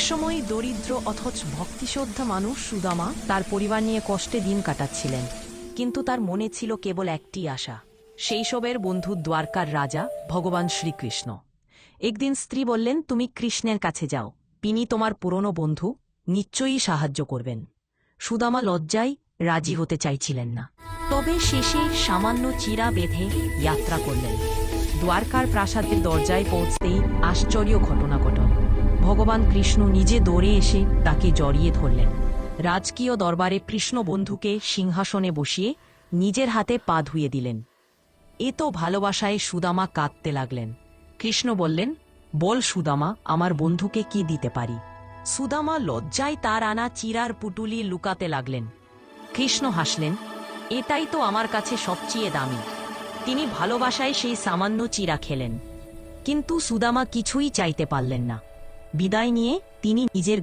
একসময় দরিদ্র অথচ ভক্তিশ্রদ্ধা মানুষ সুদামা তার পরিবার নিয়ে কষ্টে দিন কাটাচ্ছিলেন, কিন্তু তার মনে ছিল কেবল একটি আশা, শৈশবের বন্ধু দ্বারকার রাজা ভগবান শ্রীকৃষ্ণ। একদিন স্ত্রী বললেন, তুমি কৃষ্ণের কাছে যাও, তিনি তোমার পুরনো বন্ধু, নিশ্চয়ই সাহায্য করবেন। সুদামা লজ্জায় রাজি হতে চাইছিলেন না, তবে শেষে সামান্য চিরা বেঁধে যাত্রা করলেন। দ্বারকার প্রাসাদের দরজায় পৌঁছতেই আশ্চর্য ঘটনা ঘটল। ভগবান কৃষ্ণ নিজে দৌড়ে এসে তাকে জড়িয়ে ধরলেন। রাজকীয় দরবারে কৃষ্ণ বন্ধুকে সিংহাসনে বসিয়ে নিজের হাতে পা ধুয়ে দিলেন। এত ভালোবাসায় সুদামা কাঁদতে লাগলেন। কৃষ্ণ বললেন, বল সুদামা, আমার বন্ধুকে কি দিতে পারি? সুদামা লজ্জায় তার আনা চিরার পুটুলি লুকাতে লাগলেন। কৃষ্ণ হাসলেন, এটাই তো আমার কাছে সবচেয়ে দামি। তিনি ভালোবাসায় সেই সামান্য চিরা খেলেন, কিন্তু সুদামা কিছুই চাইতে পারলেন না। বিদায় নিয়ে তিনি নিজের